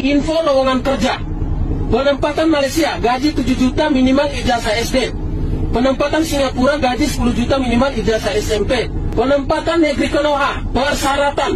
Info lowongan kerja. Penempatan Malaysia gaji 7 juta minimal ijazah SD. Penempatan Singapura gaji 10 juta minimal ijazah SMP. Penempatan negeri Konoha persyaratan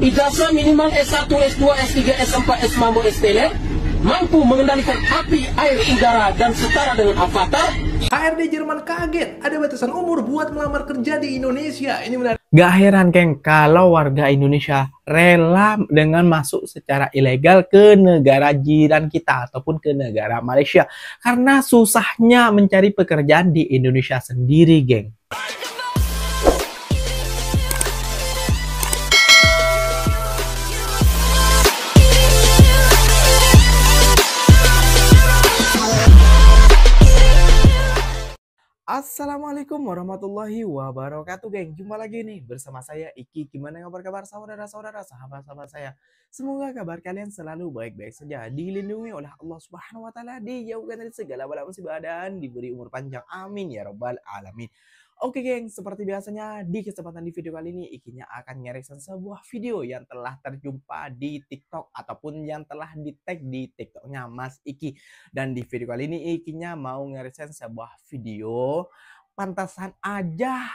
ijazah minimal S1, S2, S3, S4, S5, STL, mampu mengendalikan api, air, udara dan setara dengan avatar. HRD Jerman kaget ada batasan umur buat melamar kerja di Indonesia. Ini benar. Gak heran geng kalau warga Indonesia rela dengan masuk secara ilegal ke negara jiran kita ataupun ke negara Malaysia karena susahnya mencari pekerjaan di Indonesia sendiri, geng. Assalamualaikum warahmatullahi wabarakatuh, geng. Jumpa lagi nih bersama saya Iki. Gimana kabar saudara-saudara, sahabat-sahabat saya? Semoga kabar kalian selalu baik-baik saja, dilindungi oleh Allah Subhanahu wa taala, dijauhkan dari segala bala musibah dan diberi umur panjang. Amin ya rabbal alamin. Oke geng, seperti biasanya di kesempatan di video kali ini Ikinya akan nge-reaction sebuah video yang telah terjumpa di TikTok ataupun yang telah di-tag di TikToknya Mas Iki. Dan di video kali ini Ikinya mau nge-reaction sebuah video pantasan aja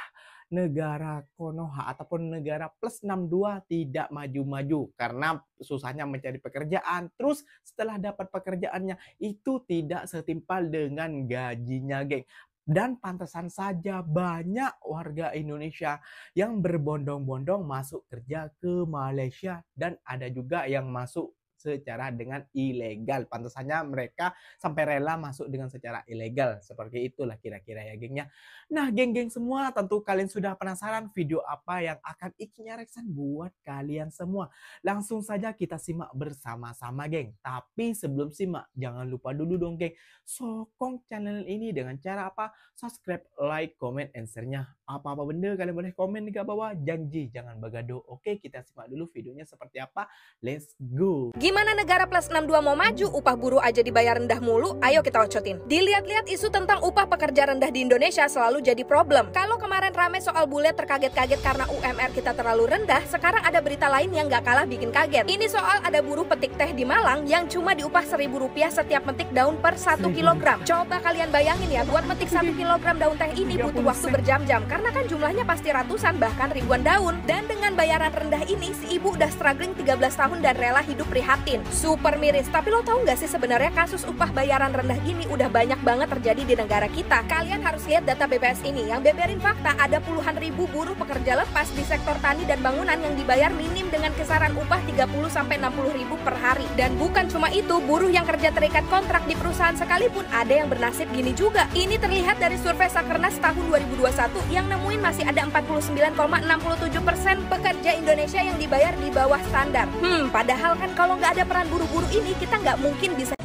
negara Konoha ataupun negara plus 62 tidak maju-maju karena susahnya mencari pekerjaan. Terus setelah dapat pekerjaannya itu tidak setimpal dengan gajinya, geng. Dan pantasan saja banyak warga Indonesia yang berbondong-bondong masuk kerja ke Malaysia dan ada juga yang masuk secara dengan ilegal. Pantasannya mereka sampai rela masuk dengan secara ilegal. Seperti itulah kira-kira ya gengnya. Nah geng-geng semua, tentu kalian sudah penasaran video apa yang akan Ikinya reaction buat kalian semua. Langsung saja kita simak bersama-sama, geng. Tapi sebelum simak, jangan lupa dulu dong geng, sokong channel ini dengan cara apa? Subscribe, like, comment, and share-nya. Apa-apa benda kalian boleh komen di bawah. Janji jangan bagado. Oke, kita simak dulu videonya seperti apa. Let's go. Gimana negara plus 62 mau maju, upah buruh aja dibayar rendah mulu? Ayo kita ocotin. Dilihat-lihat isu tentang upah pekerja rendah di Indonesia selalu jadi problem. Kalau kemarin rame soal bule terkaget-kaget karena UMR kita terlalu rendah, sekarang ada berita lain yang gak kalah bikin kaget. Ini soal ada buruh petik teh di Malang yang cuma diupah Rp1.000 setiap metik daun per 1 kilogram. Coba kalian bayangin ya, buat metik 1 kilogram daun teh ini butuh waktu berjam-jam karena kan jumlahnya pasti ratusan bahkan ribuan daun. Dan dengan bayaran rendah ini, si ibu udah struggling 13 tahun dan rela hidup prihatin. Super miris. Tapi lo tahu nggak sih sebenarnya kasus upah bayaran rendah ini udah banyak banget terjadi di negara kita. Kalian harus lihat data BPS ini yang beberin fakta ada puluhan ribu buruh pekerja lepas di sektor tani dan bangunan yang dibayar minim dengan kisaran upah 30-60 ribu per hari. Dan bukan cuma itu, buruh yang kerja terikat kontrak di perusahaan sekalipun ada yang bernasib gini juga. Ini terlihat dari survei Sakernas tahun 2021 yang nemuin masih ada 49,67% pekerja Indonesia yang dibayar di bawah standar. Padahal kan kalau nggak ada peran buruh-buruh ini, kita nggak mungkin bisa.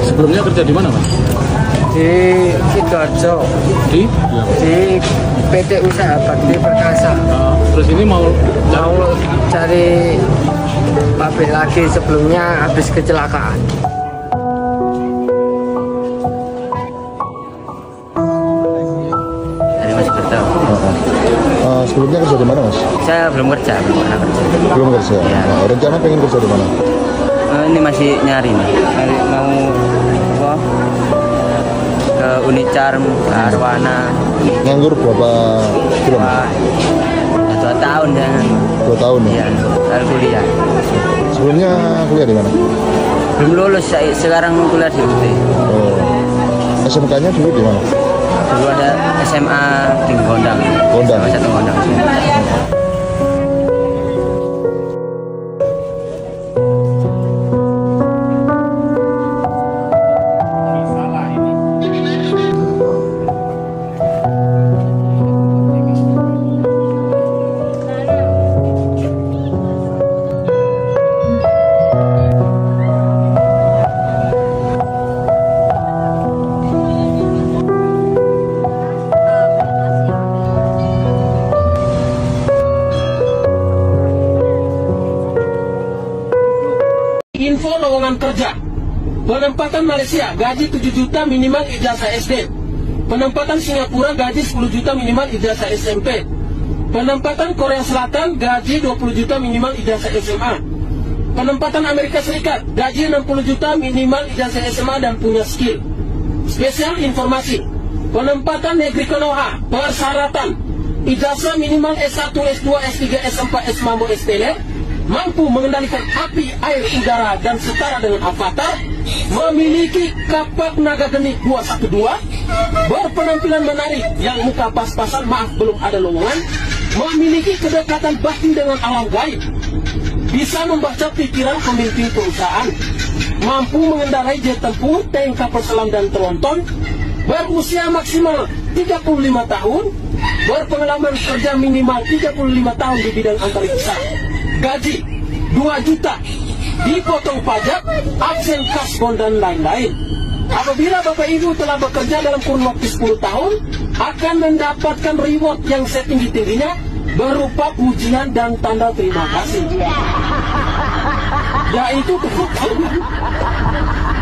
Sebelumnya kerja di mana, Mas? Di Sidoarjo. Di PT Usaha Bakti Perkasa. Terus ini mau cari pabrik lagi, sebelumnya habis kecelakaan. Dari Mas Bertau. Sebelumnya kerja di mana, Mas? Saya belum kerja, belum pernah kerja. Belum kerja. Ya. Rencana pengen kerja di mana? Ini masih nyari nih. Mau apa? Ke Unicarm, ke Arwana. Nganggur berapa bulan? 2 tahun jangan. 2 tahun ya? Iya, lalu kuliah. Sebelumnya kuliah di mana? Belum lulus, sekarang kuliah di UT. Oh. SMK-nya dulu di mana? Dulu ada SMA di Gondang. Gondang. SMA 1 Gondang. Info lowongan kerja. Penempatan Malaysia gaji 7 juta minimal ijazah SD. Penempatan Singapura gaji 10 juta minimal ijazah SMP. Penempatan Korea Selatan gaji 20 juta minimal ijazah SMA. Penempatan Amerika Serikat, gaji 60 juta minimal ijazah SMA dan punya skill. Spesial informasi, penempatan negeri Konoha, persyaratan ijazah minimal S1, S2, S3, S4, S5, STL, mampu mengendalikan api, air, udara, dan setara dengan avatar, memiliki kapak naga geni 212, berpenampilan menarik yang muka pas-pasan, maaf belum ada lowongan, memiliki kedekatan batin dengan alam gaib, bisa membaca pikiran pemimpin perusahaan, mampu mengendarai jet tempur, tank, kapal selam, dan tronton, berusia maksimal 35 tahun, berpengalaman kerja minimal 35 tahun di bidang antariksa, gaji 2 juta, dipotong pajak, absen kasbon, dan lain-lain. Apabila Bapak Ibu telah bekerja dalam kurun waktu 10 tahun, akan mendapatkan reward yang setinggi-tingginya berupa pujian dan tanda terima kasih. Yaitu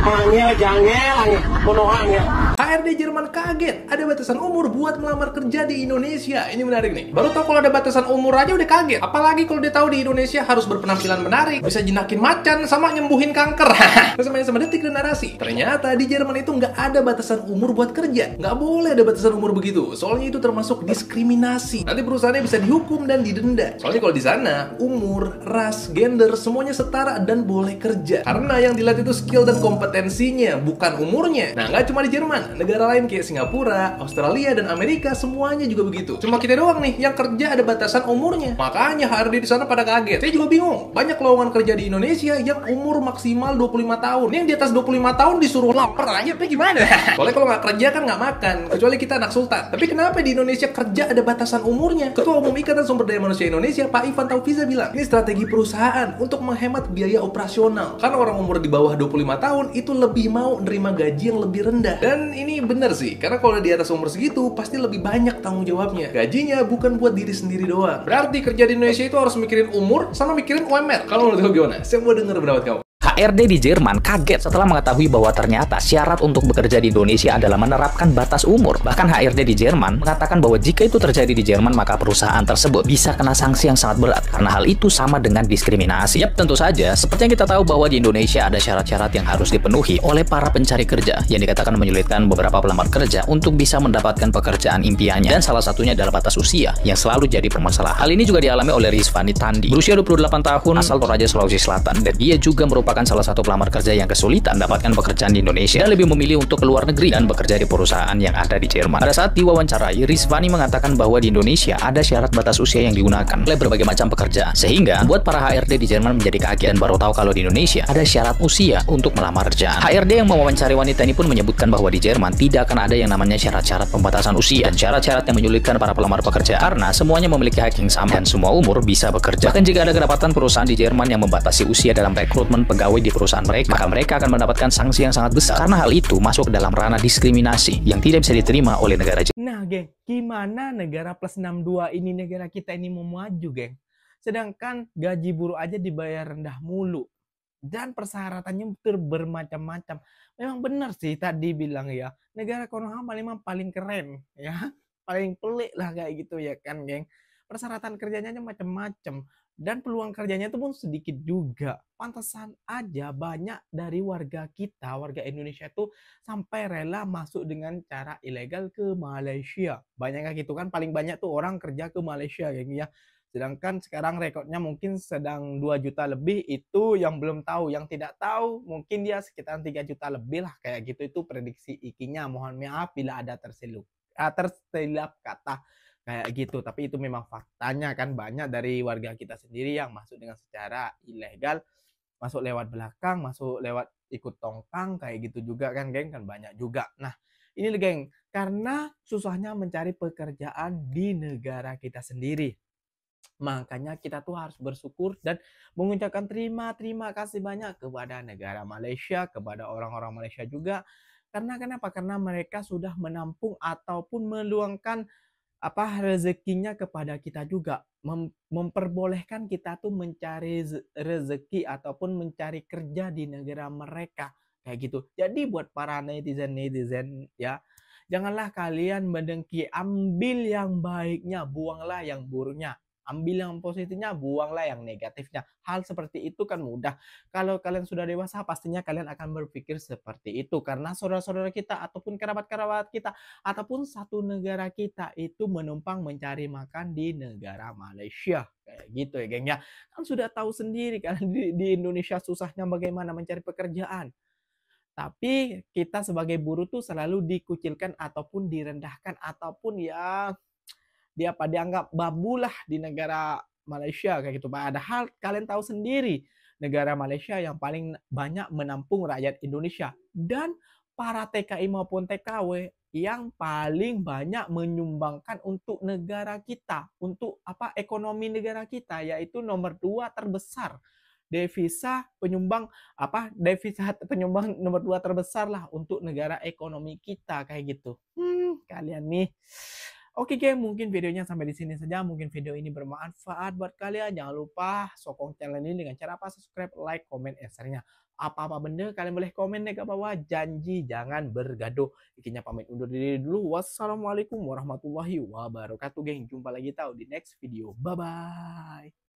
angel, jangel, angel, angel. HRD Jerman kaget ada batasan umur buat melamar kerja di Indonesia. Ini menarik nih. Baru tahu kalau ada batasan umur aja udah kaget. Apalagi kalau dia tahu di Indonesia harus berpenampilan menarik, bisa jinakin macan, sama nyembuhin kanker. Terus sama detik dan narasi. Ternyata di Jerman itu nggak ada batasan umur buat kerja. Nggak boleh ada batasan umur begitu. Soalnya itu termasuk diskriminasi. Nanti perusahaannya bisa dihukum dan didenda. Soalnya kalau di sana umur, ras, gender semuanya setara dan boleh kerja. Karena yang dilihat itu skill dan kompetensinya, bukan umurnya. Nah, nggak cuma di Jerman. Negara lain kayak Singapura, Australia, dan Amerika semuanya juga begitu. Cuma kita doang nih yang kerja ada batasan umurnya. Makanya HRD di sana pada kaget. Saya juga bingung. Banyak lowongan kerja di Indonesia yang umur maksimal 25 tahun. Yang di atas 25 tahun disuruh lapar aja, apa gimana? Soalnya kalau nggak kerja kan nggak makan. Kecuali kita anak sultan. Tapi kenapa di Indonesia kerja ada batasan umurnya? Ketua Umum Ikatan Sumber Daya Manusia Indonesia, Pak Ivan Taufiza bilang, ini strategi perusahaan untuk menghemat biaya operasional. Karena orang umur di bawah 25 tahun itu lebih mau nerima gaji yang lebih rendah. Dan ini bener sih, karena kalau di atas umur segitu pasti lebih banyak tanggung jawabnya. Gajinya bukan buat diri sendiri doang. Berarti kerja di Indonesia itu harus mikirin umur sama mikirin UMR. Kalau menurut kamu gimana? Saya mau denger pendapat kamu. HRD di Jerman kaget setelah mengetahui bahwa ternyata syarat untuk bekerja di Indonesia adalah menerapkan batas umur. Bahkan HRD di Jerman mengatakan bahwa jika itu terjadi di Jerman, maka perusahaan tersebut bisa kena sanksi yang sangat berat karena hal itu sama dengan diskriminasi. Yap, tentu saja. Seperti yang kita tahu bahwa di Indonesia ada syarat-syarat yang harus dipenuhi oleh para pencari kerja yang dikatakan menyulitkan beberapa pelamar kerja untuk bisa mendapatkan pekerjaan impiannya. Dan salah satunya adalah batas usia yang selalu jadi permasalahan. Hal ini juga dialami oleh Rizvani Tandi, berusia 28 tahun, asal Toraja, Sulawesi Selatan, dan dia juga merupakan salah satu pelamar kerja yang kesulitan mendapatkan pekerjaan di Indonesia dan lebih memilih untuk keluar negeri dan bekerja di perusahaan yang ada di Jerman. Pada saat diwawancarai, Rizvani mengatakan bahwa di Indonesia ada syarat batas usia yang digunakan oleh berbagai macam pekerjaan, sehingga buat para HRD di Jerman menjadi kaget dan baru tahu kalau di Indonesia ada syarat usia untuk melamar kerjaan. HRD yang mewawancari wanita ini pun menyebutkan bahwa di Jerman tidak akan ada yang namanya syarat-syarat pembatasan usia dan syarat-syarat yang menyulitkan para pelamar pekerja karena semuanya memiliki hak yang sama dan semua umur bisa bekerja. Bahkan jika ada kedapatan perusahaan di Jerman yang membatasi usia dalam rekrutmen pegawai di perusahaan mereka, maka mereka akan mendapatkan sanksi yang sangat besar karena hal itu masuk ke dalam ranah diskriminasi yang tidak bisa diterima oleh negara Jerman. Nah, geng, gimana negara plus 62 ini, negara kita ini mau maju, geng? Sedangkan gaji buruh aja dibayar rendah mulu. Dan persyaratannya bermacam-macam. Memang benar sih tadi bilang ya, negara Konoha memang paling keren, ya. Paling pelik lah kayak gitu ya kan, geng. Persyaratan kerjanya macam-macam. Dan peluang kerjanya itu pun sedikit juga. Pantesan aja banyak dari warga kita, warga Indonesia itu sampai rela masuk dengan cara ilegal ke Malaysia. Banyak kayak gitu kan, paling banyak tuh orang kerja ke Malaysia kayak gitu ya. Sedangkan sekarang rekodnya mungkin sedang 2 juta lebih, itu yang belum tahu. Yang tidak tahu mungkin dia sekitar 3 juta lebih lah kayak gitu. Itu prediksi Ikinya. Mohon maaf bila ada tersilap kata kayak gitu, tapi itu memang faktanya kan. Banyak dari warga kita sendiri yang masuk dengan secara ilegal, masuk lewat belakang, masuk lewat ikut tongkang kayak gitu juga kan, geng, kan banyak juga. Nah, ini geng, karena susahnya mencari pekerjaan di negara kita sendiri, makanya kita tuh harus bersyukur dan mengucapkan terima kasih banyak kepada negara Malaysia, kepada orang-orang Malaysia juga. Karena kenapa? Karena mereka sudah menampung ataupun meluangkan rezekinya kepada kita juga, memperbolehkan kita tuh mencari rezeki ataupun mencari kerja di negara mereka kayak gitu. Jadi buat para netizen ya, janganlah kalian mendengki, ambil yang baiknya, buanglah yang buruknya. Ambil yang positifnya, buanglah yang negatifnya. Hal seperti itu kan mudah. Kalau kalian sudah dewasa, pastinya kalian akan berpikir seperti itu. Karena saudara-saudara kita, ataupun kerabat-kerabat kita, ataupun satu negara kita itu menumpang mencari makan di negara Malaysia. Kayak gitu ya geng ya. Kan sudah tahu sendiri kan di Indonesia susahnya bagaimana mencari pekerjaan. Tapi kita sebagai buruh tuh selalu dikucilkan ataupun direndahkan, ataupun ya dianggap babu lah di negara Malaysia kayak gitu. Padahal kalian tahu sendiri negara Malaysia yang paling banyak menampung rakyat Indonesia, dan para TKI maupun TKW yang paling banyak menyumbangkan untuk negara kita, untuk ekonomi negara kita, yaitu nomor 2 terbesar. Devisa penyumbang nomor 2 terbesar lah untuk negara ekonomi kita kayak gitu. Kalian nih. Oke geng, mungkin videonya sampai di sini saja. Mungkin video ini bermanfaat buat kalian. Jangan lupa sokong channel ini dengan cara subscribe, like, komen, share-nya. Apa-apa benda kalian boleh komen di bawah. Janji jangan bergaduh. Ikinya pamit undur diri dulu. Wassalamualaikum warahmatullahi wabarakatuh geng. Jumpa lagi di next video. Bye bye.